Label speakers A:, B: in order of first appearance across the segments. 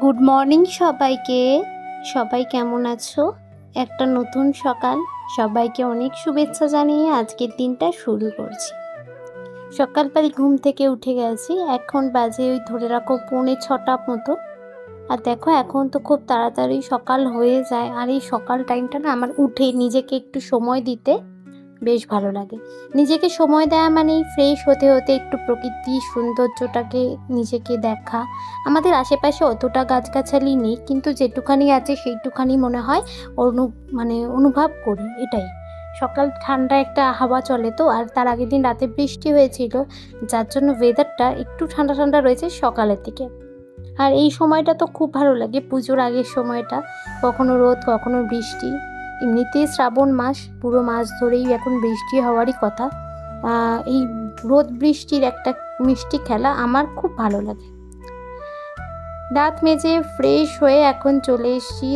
A: Good morning সবাইকে। সবাই কেমন আছো? একটা নতুন সকাল, সবাইকে অনেক শুভেচ্ছা জানিয়ে আজকের দিনটা শুরু করছি। সকালবেলা ঘুম থেকে উঠে গেছি, এখন বাজে ওই ধরে রাখো 6:45 মতো। আর দেখো এখন তো খুব তাড়াতাড়ি সকাল হয়ে যায়। আর এই সকাল টাইমটা না আমার উঠে নিজেকে একটু সময় দিতে বেশ ভালো লাগে। নিজেকে সময় দেওয়া মানেই ফ্রেশ হতে হতে একটু প্রকৃতির সৌন্দর্যটাকে নিজেকে দেখা। আমাদের আশেপাশে অতটা গাছগাছালি নেই, কিন্তু যেটুখানি আছে সেইটুখানি মনে হয় অনুভব করি। এটাই সকাল ঠান্ডা একটা হাওয়া চলে তো, আর তার আগের দিন রাতে বৃষ্টি হয়েছিল, যার জন্য ওয়েদারটা একটু ঠান্ডা ঠান্ডা রয়েছে সকালের দিকে। আর এই সময়টা তো খুব ভালো লাগে, পুজোর আগের সময়টা, কখনো রোদ কখনো বৃষ্টি। এমনিতেই শ্রাবণ মাস, পুরো মাস ধরেই এখন বৃষ্টি হওয়ারই কথা। এই রোদ বৃষ্টির একটা মিষ্টি খেলা আমার খুব ভালো লাগে। দাঁত মেজে ফ্রেশ হয়ে এখন চলে এসেছি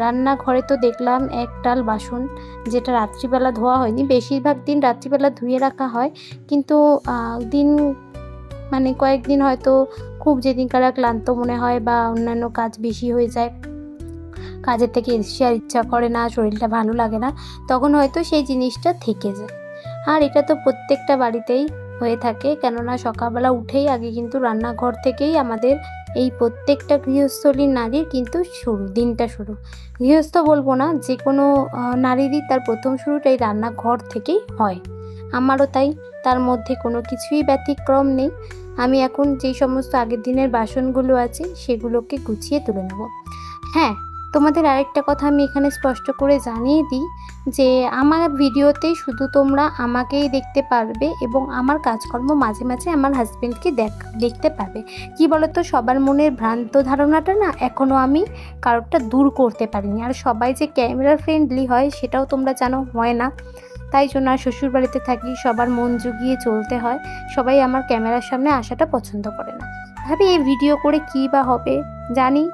A: রান্নাঘরে তো দেখলাম একটাল বাসন, যেটা রাত্রিবেলা ধোয়া হয়নি। বেশিরভাগ দিন রাত্রিবেলা ধুয়ে রাখা হয়, কিন্তু কয়েকদিন হয়তো খুব যেদিনকার ক্লান্ত মনে হয় বা অন্যান্য কাজ বেশি হয়ে যায়, কাজের থেকে এসে আর ইচ্ছা করে না, শরীরটা ভালো লাগে না, তখন হয়তো সেই জিনিসটা থেকে যায়। আর এটা তো প্রত্যেকটা বাড়িতেই হয়ে থাকে, কেননা সকালবেলা উঠেই আগে কিন্তু রান্নাঘর থেকেই আমাদের এই প্রত্যেকটা গৃহস্থলীর নারীর কিন্তু দিনটা শুরু। গৃহস্থ বলবো না, যে কোনো নারীরই তার প্রথম শুরুটাই রান্নাঘর থেকেই হয়। আমারও তাই, তার মধ্যে কোনো কিছুই ব্যতিক্রম নেই। আমি এখন যেই সমস্ত আগের দিনের বাসনগুলো আছে সেগুলোকে গুছিয়ে তুলে নেব। হ্যাঁ, তোমাদের আরেকটা কথা আমি এখানে স্পষ্ট করে জানিয়ে দিই যে আমার ভিডিওতে শুধু তোমরা আমাকেই দেখতে পারবে, এবং আমার কাজকর্ম মাঝে মাঝে আমার হাজব্যান্ডকে দেখতে পারবে। কি বলতো, সবার মনের ভ্রান্ত ধারণাটা না এখনও আমি কারোরটা দূর করতে পারিনি। আর সবাই যে ক্যামেরা ফ্রেন্ডলি হয় সেটাও তোমরা জানো হয় না। তাই জন্য আর শ্বশুরবাড়িতে থাকি, সবার মন জুগিয়ে চলতে হয়। সবাই আমার ক্যামেরার সামনে আসাটা পছন্দ করে না। ভাবি এই ভিডিও করে কী বা হবে, জানি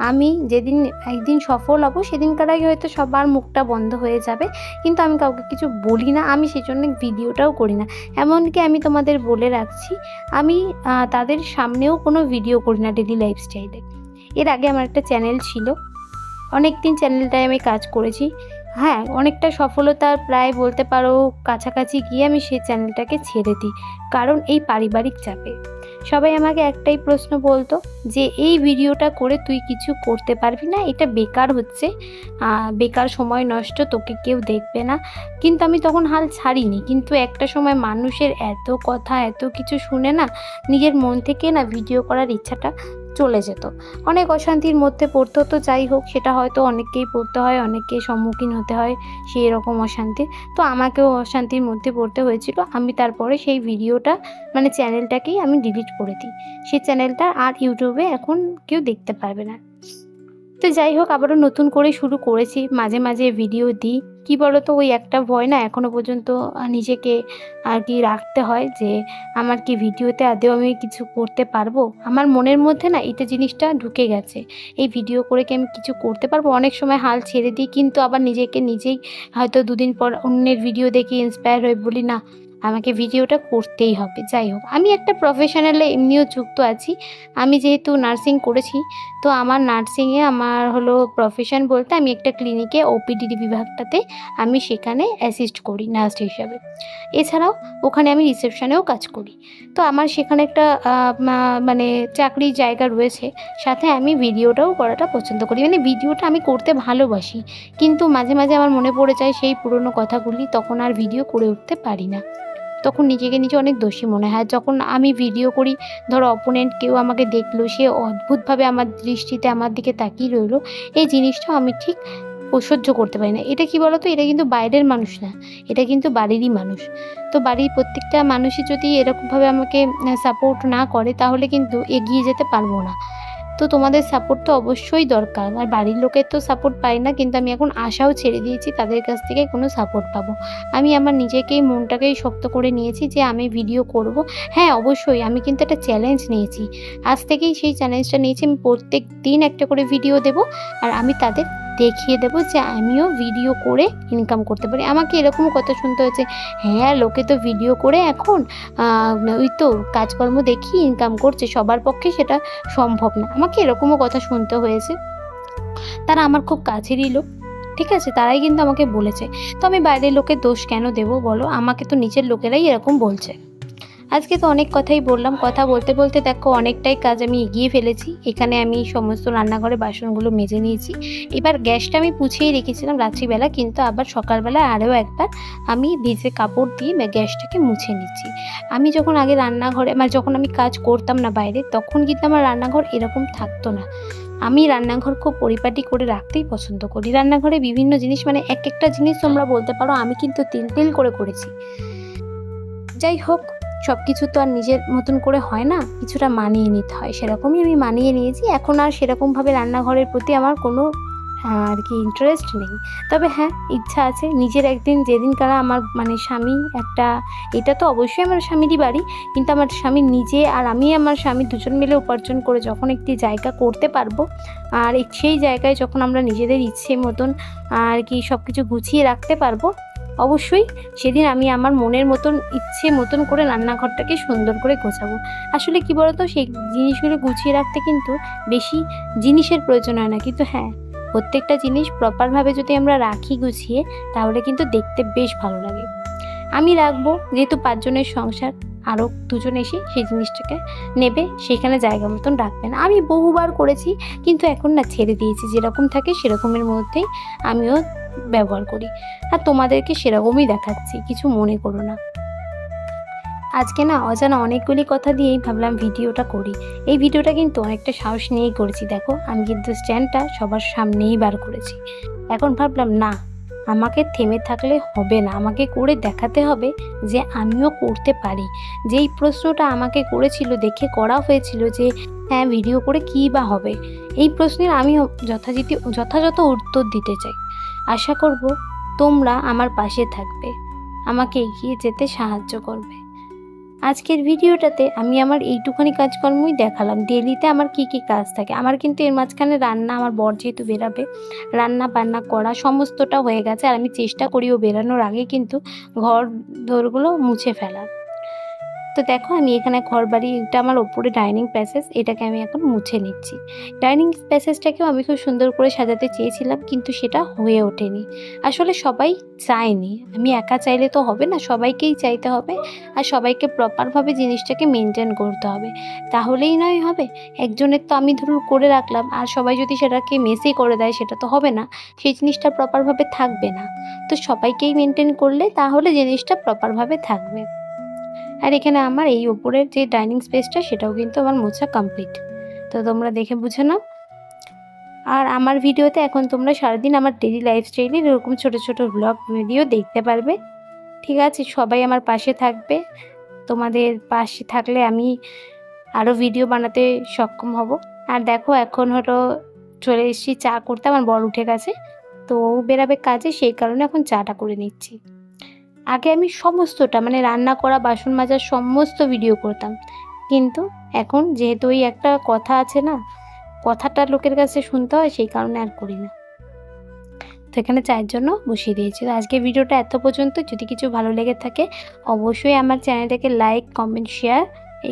A: আমি যেদিন একদিন সফল হব সেদিনকার আগে হয়তো সবার মুখটা বন্ধ হয়ে যাবে, কিন্তু আমি কাউকে কিছু বলি না, আমি সেই জন্য ভিডিওটাও করি না। এমনকি আমি তোমাদের বলে রাখছি, আমি তাদের সামনেও কোনো ভিডিও করি না ডেলি লাইফস্টাইলে। এর আগে আমার একটা চ্যানেল ছিল, অনেক দিন চ্যানেলটায় আমি কাজ করেছি। হ্যাঁ, অনেকটা সফলতার প্রায় বলতে পারো কাছাকাছি গিয়ে আমি সেই চ্যানেলটাকে ছেড়ে দিই, কারণ এই পারিবারিক চাপে। সবাই আমাকে একটাই প্রশ্ন বলতো যে এই ভিডিওটা করে তুই কিছু করতে পারবি না, এটা বেকার হচ্ছে, বেকার সময় নষ্ট, তোকে কেউ দেখবে না। কিন্তু আমি তখন হাল ছাড়িনি। কিন্তু একটা সময় মানুষের এত কথা এত কিছু শুনে না, নিজের মন থেকে না ভিডিও করার ইচ্ছাটা চলে যেত। অনেক অশান্তির মধ্যে পড়তে হতো, যাই হোক, সেটা হয়তো অনেককেই পড়তে হয়, অনেককে সম্মুখীন হতে হয় সেই রকম অশান্তি। তো আমাকেও অশান্তির মধ্যে পড়তে হয়েছিল। আমি তারপরে সেই ভিডিওটা চ্যানেলটাকেই আমি ডিলিট করে দিই। সেই চ্যানেলটা আর ইউটিউবে এখন কেউ দেখতে পারবে না। তো যাই হোক, আবারও নতুন করে শুরু করেছি, মাঝে মাঝে ভিডিও দিই। কি বলো তো, ওই একটা ভয় না এখনও পর্যন্ত নিজেকে আর কি রাখতে হয় যে আমার কি ভিডিওতে আদৌ আমি কিছু করতে পারবো। আমার মনের মধ্যে না এটা জিনিসটা ঢুকে গেছে, এই ভিডিও করে কি আমি কিছু করতে পারবো। অনেক সময় হাল ছেড়ে দিই, কিন্তু আবার নিজেকে নিজেই হয়তো দুদিন পর অন্যের ভিডিও দেখে ইন্সপায়ার হয়ে বলি না, আমাকে ভিডিওটা করতেই হবে। যাই হোক, আমি একটা প্রফেশনালে এমনিও যুক্ত আছি। আমি যেহেতু নার্সিং করেছি, তো আমার নার্সিংয়ে আমার হলো প্রফেশন বলতে আমি একটা ক্লিনিকে ওপিডি বিভাগটাতে আমি সেখানে অ্যাসিস্ট করি নার্স হিসাবে। এছাড়াও ওখানে আমি রিসেপশনেও কাজ করি। তো আমার সেখানে একটা চাকরির জায়গা রয়েছে, সাথে আমি ভিডিওটাও করাটা পছন্দ করি। ভিডিওটা আমি করতে ভালোবাসি, কিন্তু মাঝে মাঝে আমার মনে পড়ে যায় সেই পুরনো কথাগুলি, তখন আর ভিডিও করে উঠতে পারি না। তখন নিজেকে নিজে অনেক দোষী মনে হয়। যখন আমি ভিডিও করি, ধরো অপোনেন্ট কেউ আমাকে দেখলো, সে অদ্ভুতভাবে আমার দৃষ্টিতে আমার দিকে তাকিয়ে রইলো, এই জিনিসটাও আমি ঠিক সহ্য করতে পারি না। এটা কি বলতো, এটা কিন্তু বাইরের মানুষ না, এটা কিন্তু বাড়িরই মানুষ। তো বাড়ির প্রত্যেকটা মানুষই যদি এরকমভাবে আমাকে সাপোর্ট না করে, তাহলে কিন্তু এগিয়ে যেতে পারবো না। তো তোমাদের সাপোর্ট তো অবশ্যই দরকার, আর বাড়ির লোকের তো সাপোর্ট পাই না, কিন্তু আমি এখন আশাও ছেড়ে দিয়েছি তাদের কাছ থেকে কোনো সাপোর্ট পাবো। আমি আমার নিজেকেই মনটাকেই শক্ত করে নিয়েছি যে আমি ভিডিও করব। হ্যাঁ, অবশ্যই আমি কিন্তু একটা চ্যালেঞ্জ নিয়েছি, আজ থেকেই সেই চ্যালেঞ্জটা নিয়েছি। আমি প্রত্যেক দিন একটা করে ভিডিও দেব, আর আমি তাদের দেখিয়ে দেবো যে আমিও ভিডিও করে ইনকাম করতে পারি। আমাকে এরকমও কথা শুনতে হয়েছে, হ্যাঁ লোকে তো ভিডিও করে এখন ওই তো কাজকর্ম দেখিয়ে ইনকাম করছে, সবার পক্ষে সেটা সম্ভব না। আমাকে এরকমও কথা শুনতে হয়েছে। তারা আমার খুব কাছেরই লোক, ঠিক আছে, তারাই কিন্তু আমাকে বলেছে। তো আমি বাইরের লোকের দোষ কেন দেবো বলো, আমাকে তো নিজের লোকেরাই এরকম বলছে। আজকে তো অনেক কথাই বললাম, কথা বলতে বলতে দেখো অনেকটাই কাজ আমি এগিয়ে ফেলেছি। এখানে আমি সমস্ত রান্নাঘরে বাসনগুলো মেজে নিয়েছি। এবার গ্যাসটা আমি পুছিয়েই রেখেছিলাম রাত্রিবেলা, কিন্তু আবার সকালবেলা আরও একবার আমি ভিজে কাপড় দিয়ে গ্যাসটাকে মুছে নিচ্ছি। আমি যখন আগে রান্নাঘরে যখন আমি কাজ করতাম না বাইরে, তখন কিন্তু আমার রান্নাঘর এরকম থাকতো না। আমি রান্নাঘর খুব পরিপাটি করে রাখতেই পছন্দ করি। রান্নাঘরে বিভিন্ন জিনিস এক একটা জিনিস তোমরা বলতে পারো আমি কিন্তু তিল করে করেছি। যাই হোক, সব কিছু তো আর নিজের মতন করে হয় না, কিছুটা মানিয়ে নিতে হয়। সেরকমই আমি মানিয়ে নিয়েছি। এখন আর সেরকমভাবে রান্নাঘরের প্রতি আমার কোনো আর কি ইন্টারেস্ট নেই। তবে হ্যাঁ, ইচ্ছা আছে নিজের একদিন, যেদিনকার আমার স্বামী একটা, এটা তো অবশ্যই আমার স্বামীরই বাড়ি, কিন্তু আমার স্বামী নিজে আর আমি আমার স্বামী দুজন মিলে উপার্জন করে যখন একটি জায়গা করতে পারবো, আর সেই জায়গায় যখন আমরা নিজেদের ইচ্ছে মতন আর কি সব কিছু গুছিয়ে রাখতে পারবো, অবশ্যই সেদিন আমি আমার মনের মতন ইচ্ছে মতন করে রান্নাঘরটাকে সুন্দর করে গোছাবো। আসলে কি বলতো, সেই জিনিসগুলো গুছিয়ে রাখতে কিন্তু বেশি জিনিসের প্রয়োজন হয় না, কিন্তু হ্যাঁ, প্রত্যেকটা জিনিস প্রপারভাবে যদি আমরা রাখি গুছিয়ে, তাহলে কিন্তু দেখতে বেশ ভালো লাগে। আমি রাখবো, যেহেতু 5 জনের সংসার, আরও 2 জন এসে সেই জিনিসটাকে নেবে, সেখানে জায়গা মতন রাখবে না। আমি বহুবার করেছি, কিন্তু এখন না ছেড়ে দিয়েছি। যেরকম থাকে সেরকমের মধ্যেই আমিও ব্যবহার করি, আর তোমাদেরকে সেরকমই দেখাচ্ছি, কিছু মনে করো না। আজকে না অজানা অনেকগুলি কথা দিয়েই ভাবলাম ভিডিওটা করি। এই ভিডিওটা কিন্তু অনেকটা সাহস নিয়েই করেছি। দেখো আমি কিন্তু স্ট্যান্ডটা সবার সামনেই বার করেছি। এখন ভাবলাম না, আমাকে থেমে থাকলে হবে না, আমাকে করে দেখাতে হবে যে আমিও করতে পারি। যেই প্রশ্নটা আমাকে করেছিল, দেখে করা হয়েছিল যে হ্যাঁ ভিডিও করে কী বা হবে, এই প্রশ্নের আমি যথাযথ উত্তর দিতে চাই। আশা করব তোমরা আমার পাশে থাকবে, আমাকে এগিয়ে যেতে সাহায্য করবে। আজকের ভিডিওটাতে আমি আমার এইটুখানি কাজকর্মই দেখালাম। ডেলিতে আমার কি কি কাজ থাকে, আমার কিন্তু এর মাঝখানে রান্না, আমার বর যেহেতু বেরাবে, রান্না বান্না করা সমস্তটা হয়ে গেছে। আর আমি চেষ্টা করি ও বেরানোর আগে কিন্তু ঘর দোরগুলো মুছে ফেলা। তো দেখো আমি এখানে ঘরবাড়ি, এটা আমার ওপরে ডাইনিং প্যাসেজ, এটাকে আমি এখন মুছে নিচ্ছি। ডাইনিং প্যাসেজটাকেও আমি খুব সুন্দর করে সাজাতে চেয়েছিলাম, কিন্তু সেটা হয়ে ওঠেনি। আসলে সবাই চায়নি, আমি একা চাইলে তো হবে না, সবাইকেই চাইতে হবে, আর সবাইকে প্রপারভাবে জিনিসটাকে মেনটেন করতে হবে, তাহলেই নয় হবে। একজনের তো আমি ধরুন করে রাখলাম, আর সবাই যদি সেটাকে মেসে করে দেয়, সেটা তো হবে না, সেই জিনিসটা প্রপারভাবে থাকবে না। তো সবাইকেই মেনটেন করলে তাহলে জিনিসটা প্রপারভাবে থাকবে। আর এখানে আমার এই ওপরের যে ডাইনিং স্পেসটা, সেটাও কিন্তু আমার মোছা কমপ্লিট। তো তোমরা দেখে বুঝে নাও। আর আমার ভিডিওতে এখন তোমরা সারাদিন আমার ডেইলি লাইফস্টাইলের এরকম ছোটো ছোটো ব্লগ ভিডিও দেখতে পারবে, ঠিক আছে? সবাই আমার পাশে থাকবে। তোমাদের পাশে থাকলে আমি আরও ভিডিও বানাতে সক্ষম হব। আর দেখো এখন চলে এসেছি চা করতে, আমার বর উঠে গেছে, তো ও বেরাবে কাজে, সেই কারণে এখন চাটা করে নিচ্ছি। আগে আমি সমস্তটা রান্না করা, বাসন মাজার সমস্ত ভিডিও করতাম, কিন্তু এখন যেহেতু ওই একটা কথা আছে না, কথাটা লোকের কাছে শুনতে হয়, সেই কারণে আর করি না। তো এখানে চায়ের জন্য বসিয়ে দিয়েছি। তো আজকে ভিডিওটা এত পর্যন্ত। যদি কিছু ভালো লেগে থাকে অবশ্যই আমার চ্যানেলটাকে লাইক, কমেন্ট, শেয়ার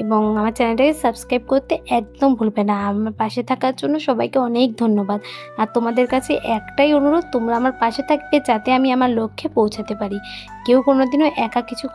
A: এবং আমার চ্যানেলটাকে সাবস্ক্রাইব করতে একদম ভুলবে না। আমার পাশে থাকার জন্য সবাইকে অনেক ধন্যবাদ। আর তোমাদের কাছে একটাই অনুরোধ, তোমরা আমার পাশে থাকবে যাতে আমি আমার লক্ষ্যে পৌঁছাতে পারি। কেউ কোনোদিনও একা কিছু